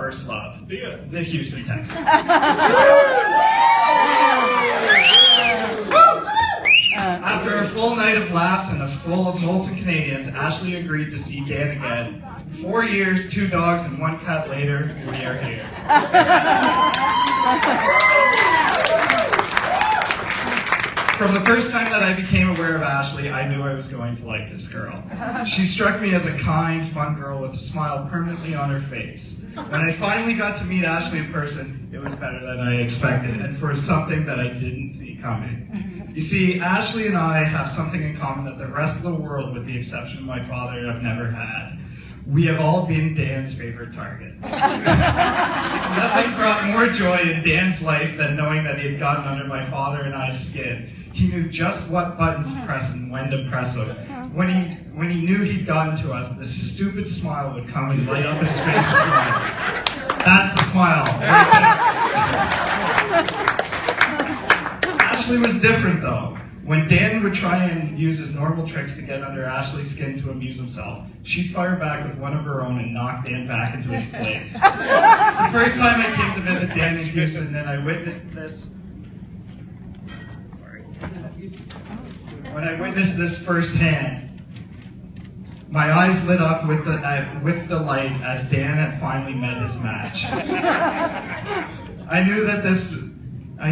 first love, the Houston Texans. After a full night of laughs and a full of Molson Canadians, Ashley agreed to see Dan again. 4 years, 2 dogs, and 1 cat later, we are here. From the first time that I became aware of Ashley, I knew I was going to like this girl. She struck me as a kind, fun girl with a smile permanently on her face. When I finally got to meet Ashley in person, it was better than I expected, and for something that I didn't see coming. You see, Ashley and I have something in common that the rest of the world, with the exception of my father, have never had. We have all been Dan's favorite target. Nothing brought more joy in Dan's life than knowing that he had gotten under my father and I's skin. He knew just what buttons to press and when to press them. When he knew he'd gotten to us, this stupid smile would come and light up his face. That's the smile. Right there. Ashley was different though. When Dan would try and use his normal tricks to get under Ashley's skin to amuse himself, she'd fire back with one of her own and knock Dan back into his place. The first time I came to visit Dan in Houston, and I witnessed this. When I witnessed this firsthand, my eyes lit up with delight as Dan had finally met his match. I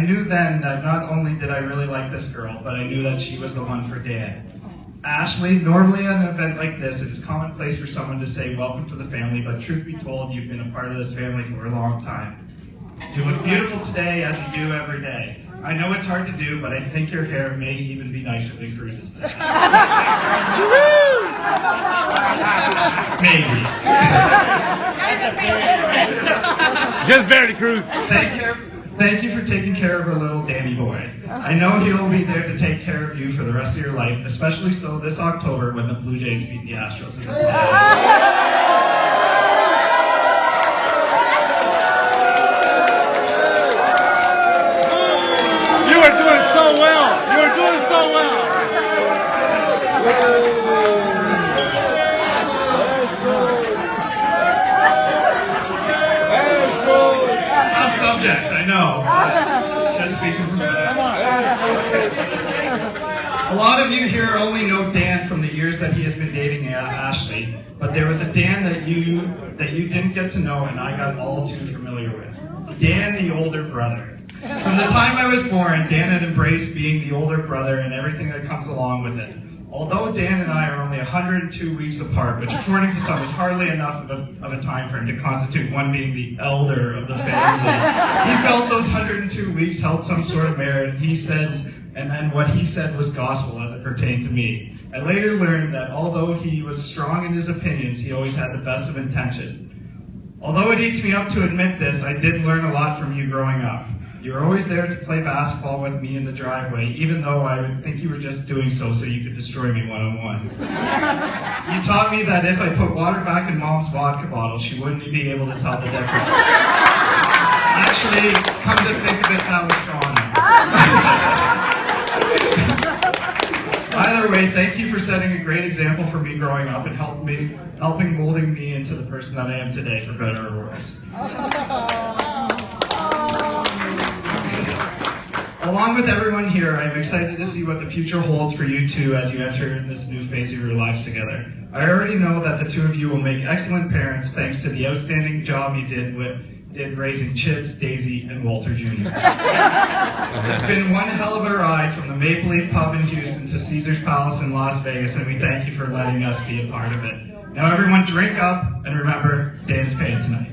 knew then that not only did I really like this girl, but I knew that she was the one for Dan. Ashley, normally at an event like this, it is commonplace for someone to say, "Welcome to the family," but truth be told, you've been a part of this family for a long time. You look beautiful today as you do every day. I know it's hard to do, but I think your hair may even be nicer than Cruz's today. Maybe. Just barely, Cruz. Thank you for taking care of our little Danny boy. I know he will be there to take care of you for the rest of your life, especially so this October when the Blue Jays beat the Astros in the playoffs. You are doing so well. You are doing so well. Tough subject, I know. Just speaking from that. A lot of you here only know Dan from the years that he has been dating Ashley, but there was a Dan that you didn't get to know and I got all too familiar with. Dan, the older brother. From the time I was born, Dan had embraced being the older brother and everything that comes along with it. Although Dan and I are only 102 weeks apart, which according to some is hardly enough of a time frame to constitute one being the elder of the family, he felt those 102 weeks held some sort of merit, and then what he said was gospel as it pertained to me. I later learned that although he was strong in his opinions, he always had the best of intentions. Although it eats me up to admit this, I did learn a lot from you growing up. You were always there to play basketball with me in the driveway, even though I would think you were just doing so you could destroy me one-on-one. You taught me that if I put water back in Mom's vodka bottle, she wouldn't be able to tell the difference. Actually, come to think of it, that was Shauna. Either way, thank you for setting a great example for me growing up and helping molding me into the person that I am today, for better or worse. Along with everyone here, I'm excited to see what the future holds for you two as you enter this new phase of your lives together. I already know that the two of you will make excellent parents thanks to the outstanding job you did raising Chips, Daisy, and Walter Jr. It's been one hell of a ride from the Maple Leaf Pub in Houston to Caesar's Palace in Las Vegas, and we thank you for letting us be a part of it. Now everyone drink up, and remember, Dan's paying tonight.